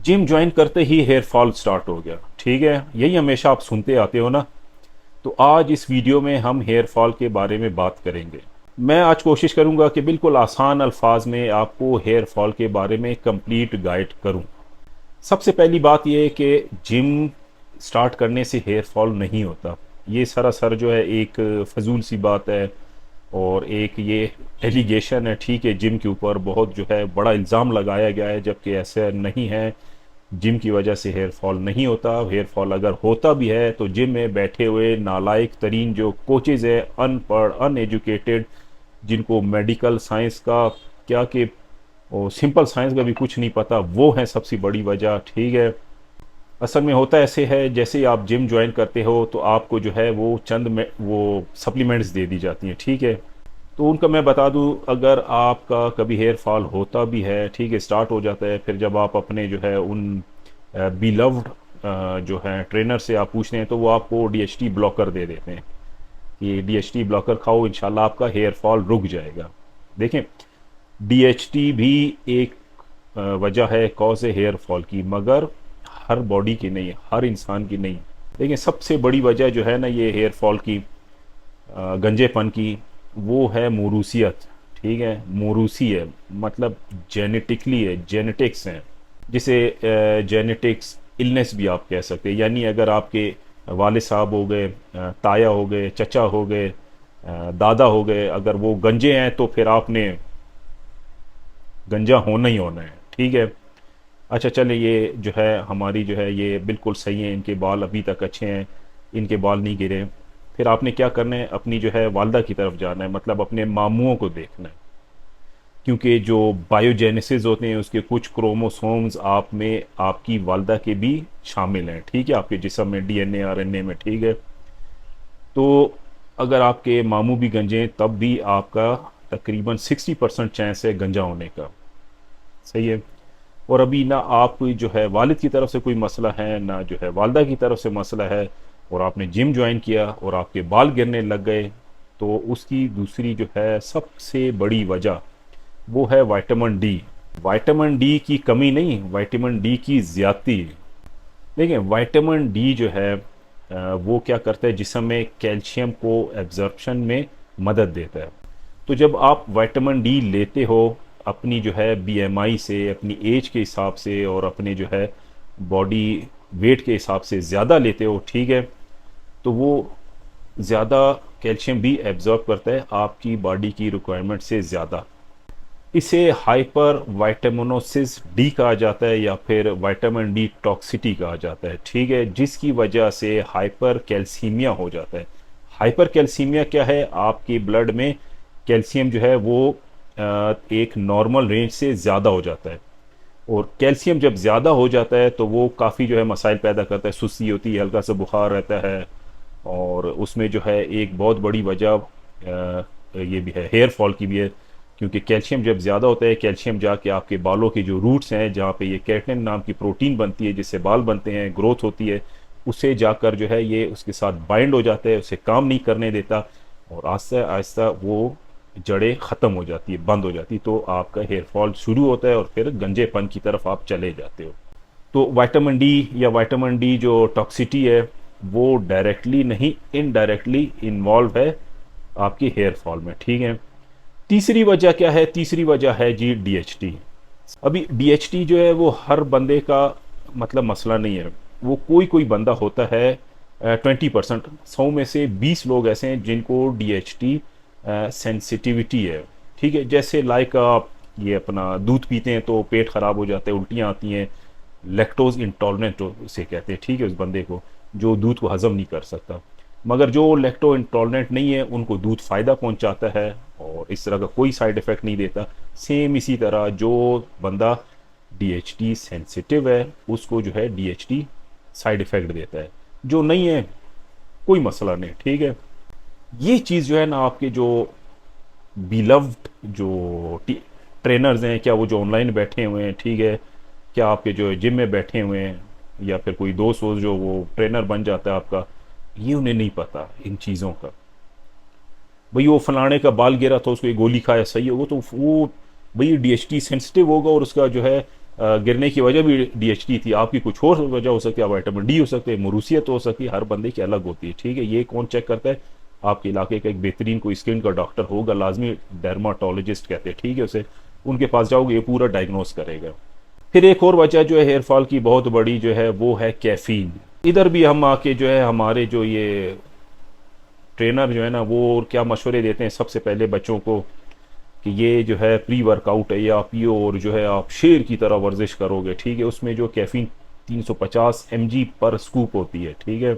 Gym join करते ही hair fall start हो गया। ठीक है, यही हमेशा आप सुनते आते हो ना। तो आज इस वीडियो में हम हेयर फॉल के बारे में बात करेंगे। मैं आज कोशिश करूंगा कि बिल्कुल आसान अल्फाज में आपको हेयर फॉल के बारे में कंप्लीट गाइड करूं। सबसे पहली बात यह है कि जिम स्टार्ट करने से हेयर फॉल नहीं होता। ये सरासर जो है एक फजूल सी बात है, और एक ये एलिगेशन है। ठीक है, जिम के ऊपर बहुत जो है बड़ा इल्ज़ाम लगाया गया है, जबकि ऐसा नहीं है। जिम की वजह से हेयर फॉल नहीं होता। हेयर फॉल अगर होता भी है तो जिम में बैठे हुए नालायक तरीन जो कोचेज़ है, अनपढ़ अनएजुकेटेड, जिनको मेडिकल साइंस का क्या कि और सिंपल साइंस का भी कुछ नहीं पता, वो है सबसे बड़ी वजह। ठीक है, असल में होता ऐसे है, जैसे ही आप जिम ज्वाइन करते हो तो आपको जो है वो चंद में वो सप्लीमेंट्स दे दी जाती हैं। ठीक है, तो उनका मैं बता दूं, अगर आपका कभी हेयर फॉल होता भी है, ठीक है, स्टार्ट हो जाता है, फिर जब आप अपने जो है उन बिलव्ड जो है ट्रेनर से आप पूछते हैं तो वो आपको डीएचटी ब्लॉकर दे देते हैं कि डीएचटी ब्लॉकर खाओ, इंशाल्लाह आपका हेयर फॉल रुक जाएगा। देखें, डीएचटी भी एक वजह है, कॉज है हेयर फॉल की, मगर हर बॉडी की नहीं, हर इंसान की नहीं। लेकिन सबसे बड़ी वजह जो है ना ये हेयर फॉल की, गंजेपन की, वो है मोरूसियत। ठीक है, मोरूसी है, मतलब जेनेटिकली है, जेनेटिक्स हैं, जिसे जेनेटिक्स इलनेस भी आप कह सकते हैं। यानी अगर आपके वाले साहब हो गए, ताया हो गए, चचा हो गए, दादा हो गए, अगर वो गंजे हैं तो फिर आपने गंजा होना ही होना है। ठीक है, अच्छा चले, ये जो है हमारी जो है ये बिल्कुल सही है, इनके बाल अभी तक अच्छे हैं, इनके बाल नहीं गिरे। फिर आपने क्या करना है, अपनी जो है वालदा की तरफ जाना है, मतलब अपने मामुओं को देखना है, क्योंकि जो बायोजेनेसिस होते हैं उसके कुछ क्रोमोसोम्स आप में आपकी वालदा के भी शामिल हैं। ठीक है, आपके जिस्म में डीएनए आरएनए में। ठीक है, तो अगर आपके मामू भी गंजे हैं तब भी आपका तकरीबन 60% चांस है गंजा होने का। सही है, और अभी ना आप जो है वालिद की तरफ से कोई मसला है, ना जो है वालदा की तरफ से मसला है, और आपने जिम ज्वाइन किया और आपके बाल गिरने लग गए, तो उसकी दूसरी जो है सबसे बड़ी वजह वो है विटामिन डी। विटामिन डी की कमी नहीं, विटामिन डी की ज़्यादती। देखिए, विटामिन डी जो है वो क्या करता है, जिस्म में कैल्शियम को एब्जॉर्प्शन में मदद देता है। तो जब आप विटामिन डी लेते हो अपनी जो है बीएमआई से, अपनी एज के हिसाब से, और अपने जो है बॉडी वेट के हिसाब से ज़्यादा लेते हो, ठीक है, तो वो ज़्यादा कैल्शियम भी एब्जॉर्ब करता है आपकी बॉडी की रिक्वायरमेंट से ज़्यादा। इसे हाइपर वाइटामिनोसिस डी कहा जाता है, या फिर विटामिन डी टॉक्सिटी कहा जाता है। ठीक है, जिसकी वजह से हाइपर कैल्सीमिया हो जाता है। हाइपर कैल्सीमिया क्या है, आपके ब्लड में कैल्शियम जो है वो एक नॉर्मल रेंज से ज़्यादा हो जाता है, और कैल्शियम जब ज़्यादा हो जाता है तो वो काफ़ी जो है मसाइल पैदा करता है। सुस्ती होती है, हल्का सा बुखार रहता है, और उसमें जो है एक बहुत बड़ी वजह ये भी है, हेयर फॉल की भी है। क्योंकि कैल्शियम जब ज़्यादा होता है, कैल्शियम जाके आपके बालों के जो रूट्स हैं, जहाँ पे ये केराटिन नाम की प्रोटीन बनती है जिससे बाल बनते हैं, ग्रोथ होती है, उससे जाकर जो है ये उसके साथ बाइंड हो जाता है, उसे काम नहीं करने देता, और आहिस्ता आहिस्ता वो जड़ें ख़त्म हो जाती है, बंद हो जाती है, तो आपका हेयर फॉल शुरू होता है और फिर गंजेपन की तरफ आप चले जाते हो। तो विटामिन डी या विटामिन डी जो टॉक्सिटी है, वो डायरेक्टली नहीं इनडायरेक्टली इन्वॉल्व है आपके हेयर फॉल में। ठीक है, तीसरी वजह क्या है, तीसरी वजह है जी डीएचटी। अभी डीएचटी जो है वो हर बंदे का मतलब मसला नहीं है। वो कोई कोई बंदा होता है, 20%, 100 में से 20 लोग ऐसे हैं जिनको डीएचटी सेंसिटिविटी है। ठीक है, जैसे लाइक आप ये अपना दूध पीते हैं तो पेट खराब हो जाता है, उल्टियाँ आती हैं, लैक्टोज इंटॉलरेंट उसे कहते हैं। ठीक है, उस बंदे को जो दूध को हजम नहीं कर सकता। मगर जो लैक्टो इंटॉलरेंट नहीं है उनको दूध फ़ायदा पहुंचाता है, और इस तरह का कोई साइड इफ़ेक्ट नहीं देता। सेम इसी तरह जो बंदा डीएचटी सेंसिटिव है उसको जो है डीएचटी साइड इफ़ेक्ट देता है, जो नहीं है कोई मसला नहीं। ठीक है, ये चीज़ जो है ना, आपके जो बिलव्ड जो ट्रेनर्स हैं, क्या वो जो ऑनलाइन बैठे हुए हैं, ठीक है, क्या आपके जो जिम में बैठे हुए हैं, या फिर कोई दोस्त हो जो वो ट्रेनर बन जाता है आपका, ये उन्हें नहीं पता इन चीज़ों का। भाई वो फलाने का बाल गिरा था, उसको एक गोली खाया, सही होगा, तो वो भाई डीएचटी सेंसिटिव होगा और उसका जो है गिरने की वजह भी डीएचटी थी, आपकी कुछ और वजह हो सकती है, विटामिन डी हो सकती है, मरूसियत हो सकती है, हर बंदे की अलग होती है, ठीक है। ये कौन चेक करता है? आपके इलाके का एक बेहतरीन कोई स्किन का डॉक्टर होगा लाजमी, डर्माटोलॉजिस्ट कहते हैं, ठीक है, उसे उनके पास जाओगे, ये पूरा डायग्नोस करेगा। फिर एक और वजह जो है हेयर फॉल की बहुत बड़ी जो है वो है कैफीन। इधर भी हम आके जो है हमारे जो ये ट्रेनर जो है ना वो क्या मशवरे देते हैं सबसे पहले बच्चों को कि ये जो है प्री वर्कआउट है, ये आप पियो और जो है आप शेर की तरह वर्जिश करोगे, ठीक है। उसमें जो कैफीन 350 mg पर स्कूप होती है, ठीक है।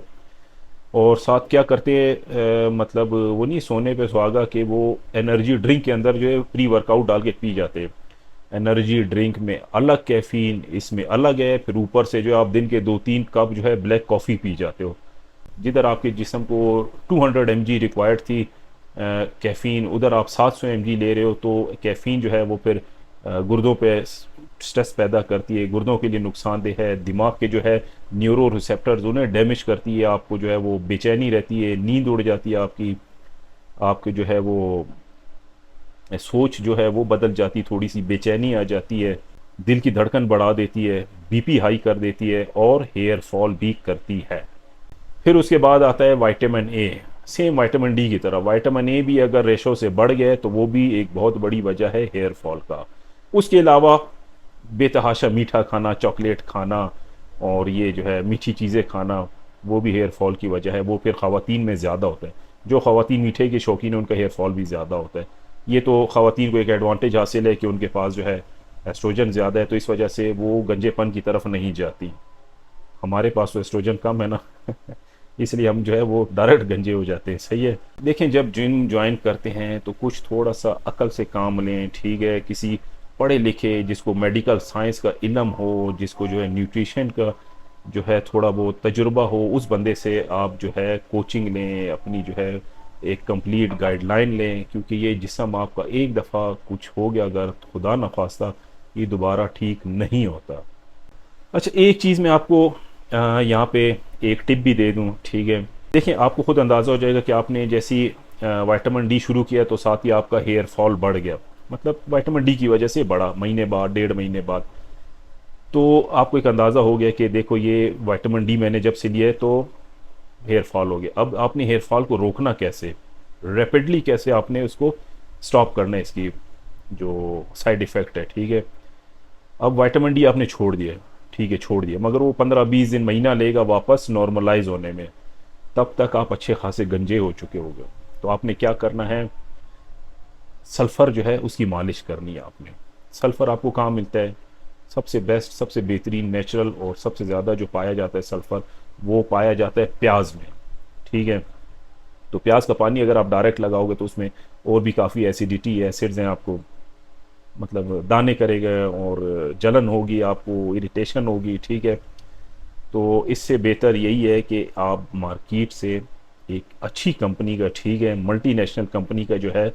और साथ क्या करते हैं, मतलब वो नहीं सोने पे सुहागा कि वो एनर्जी ड्रिंक के अंदर जो है प्री वर्कआउट डाल के पी जाते हैं। एनर्जी ड्रिंक में अलग कैफीन, इसमें अलग है, फिर ऊपर से जो आप दिन के 2-3 कप जो है ब्लैक कॉफ़ी पी जाते हो। जिधर आपके जिस्म को 200 mg रिक्वायर्ड थी कैफ़ीन, उधर आप 700 mg ले रहे हो, तो कैफ़ीन जो है वो फिर गुर्दों पे स्ट्रेस पैदा करती है, गुर्दों के लिए नुकसानदेह है, दिमाग के जो है न्यूरो रिसेप्टर्स उन्हें डैमेज करती है, आपको जो है वो बेचैनी रहती है, नींद उड़ जाती है आपकी, आपके जो है वो सोच जो है वो बदल जाती, थोड़ी सी बेचैनी आ जाती है, दिल की धड़कन बढ़ा देती है, बीपी हाई कर देती है और हेयर फॉल भी करती है। फिर उसके बाद आता है vitamin A. Same vitamin D की तरह विटामिन ए भी अगर रेशो से बढ़ गया तो वो भी एक बहुत बड़ी वजह है हेयर फॉल का। उसके अलावा बेतहाशा मीठा खाना, चॉकलेट खाना और ये जो है मीठी चीज़ें खाना, वो भी हेयर फॉल की वजह है। वो फिर ख़वातीन में ज़्यादा होता है, जो ख़वातीन मीठे के शौकीन है उनका हेयर फॉल भी ज़्यादा होता है। ये तो ख़वातीन को एक एडवांटेज हासिल है कि उनके पास जो है एस्ट्रोजन ज़्यादा है, तो इस वजह से वो गंजेपन की तरफ नहीं जाती। हमारे पास तो एस्ट्रोजन कम है ना इसलिए हम जो है वो डायरेक्ट गंजे हो जाते हैं, सही है। देखें, जब जिम ज्वाइन करते हैं तो कुछ थोड़ा सा अकल से काम लें, ठीक है। किसी पढ़े लिखे जिसको मेडिकल साइंस का इल्म हो, जिसको जो है न्यूट्रिशन का जो है थोड़ा बहुत तजुर्बा हो, उस बंदे से आप जो है कोचिंग लें, अपनी जो है एक कंप्लीट गाइडलाइन लें, क्योंकि ये जिस्म आपका एक दफ़ा कुछ हो गया अगर, खुदा न खास्ता, ये दोबारा ठीक नहीं होता। अच्छा, एक चीज़ मैं आपको यहाँ पे एक टिप भी दे दूँ, ठीक है। देखिए, आपको खुद अंदाज़ा हो जाएगा कि आपने जैसी विटामिन डी शुरू किया तो साथ ही आपका हेयर फॉल बढ़ गया, मतलब विटामिन डी की वजह से बढ़ा, महीने बाद, 1.5 महीने बाद। तो आपको एक अंदाज़ा हो गया कि देखो ये विटामिन डी मैंने जब से लिया है तो हेयर फॉल हो गया। अब आपने हेयर फॉल को रोकना कैसे, रैपिडली कैसे आपने उसको स्टॉप करना है, इसकी जो साइड इफ़ेक्ट है, ठीक है। अब विटामिन डी आपने छोड़ दिया, ठीक है, छोड़ दिया, मगर वो 15-20 दिन, महीना लेगा वापस नॉर्मलाइज होने में, तब तक आप अच्छे खासे गंजे हो चुके होगे। तो आपने क्या करना है, सल्फ़र जो है उसकी मालिश करनी है आपने। सल्फ़र आपको कहाँ मिलता है? सबसे बेस्ट, सबसे बेहतरीन, नेचुरल और सबसे ज़्यादा जो पाया जाता है सल्फ़र, वो पाया जाता है प्याज में, ठीक है। तो प्याज का पानी अगर आप डायरेक्ट लगाओगे तो उसमें और भी काफ़ी एसिडिटी, एसिड्स हैं, आपको मतलब दाने करेगा और जलन होगी, आपको इरिटेशन होगी, ठीक है। तो इससे बेहतर यही है कि आप मार्केट से एक अच्छी कंपनी का, ठीक है, मल्टीनेशनल कंपनी का जो है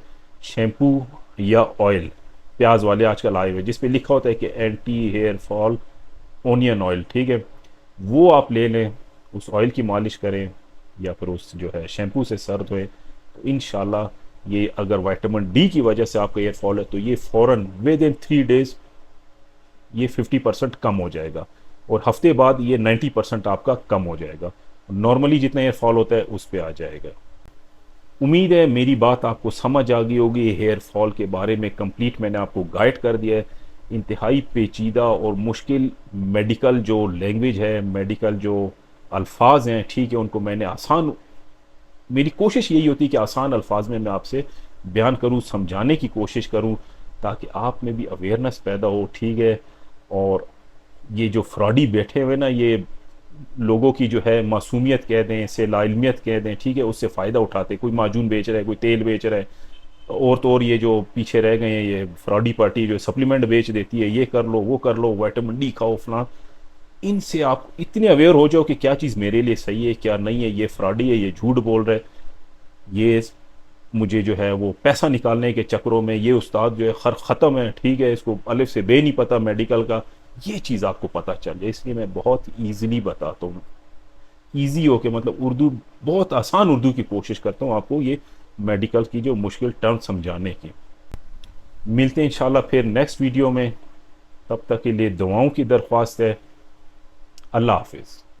शैम्पू या ऑयल, प्याज वाले आजकल आए हुए जिस पे लिखा होता है कि anti hair fall onion oil, ठीक है, वो आप ले लें, उस ऑयल की मालिश करें या फिर उस जो है शैम्पू से सर धोएं, तो इंशाल्लाह ये अगर विटामिन डी की वजह से आपका हेयर फॉल है तो ये फ़ौरन विद इन 3 डेज़ ये 50% कम हो जाएगा और हफ्ते बाद ये 90% आपका कम हो जाएगा, नॉर्मली जितना हेयर फॉल होता है उस पर आ जाएगा। उम्मीद है मेरी बात आपको समझ आ गई होगी। हेयर फॉल के बारे में कंप्लीट मैंने आपको गाइड कर दिया है। इंतहाई पेचीदा और मुश्किल मेडिकल जो लैंग्वेज है, मेडिकल जो अल्फाज हैं, ठीक है, उनको मैंने आसान, मेरी कोशिश यही होती है कि आसान अल्फाज में मैं आपसे बयान करूं, समझाने की कोशिश करूं, ताकि आप में भी अवेयरनेस पैदा हो, ठीक है। और ये जो फ्रॉडी बैठे हुए ना, ये लोगों की जो है मासूमियत कह दें, से लाइलमियत कह दें, ठीक है, उससे फ़ायदा उठाते, कोई माजून बेच रहा है, कोई तेल बेच रहा है, और तो और ये जो पीछे रह गए हैं ये फ्रॉडी पार्टी जो सप्लीमेंट बेच देती है, ये कर लो, वो कर लो, विटामिन डी खाओ, फलां, इनसे आप इतने अवेयर हो जाओ कि क्या चीज़ मेरे लिए सही है, क्या नहीं है, ये फ्रॉडी है, ये झूठ बोल रहा है, ये मुझे जो है वो पैसा निकालने के चक्करों में, ये उस्ताद जो है खर ख़त्म है, ठीक है, इसको अलिफ से बे नहीं पता मेडिकल का, ये चीज़ आपको पता चल जाए, इसलिए मैं बहुत ईजिली बताता हूँ, ईजी हो के, मतलब उर्दू, बहुत आसान उर्दू की कोशिश करता हूँ आपको ये मेडिकल की जो मुश्किल टर्म समझाने की। मिलते हैं इंशाल्लाह फिर नेक्स्ट वीडियो में, तब तक के लिए दुआओं की दरख्वास्त है। अल्लाह हाफिज़।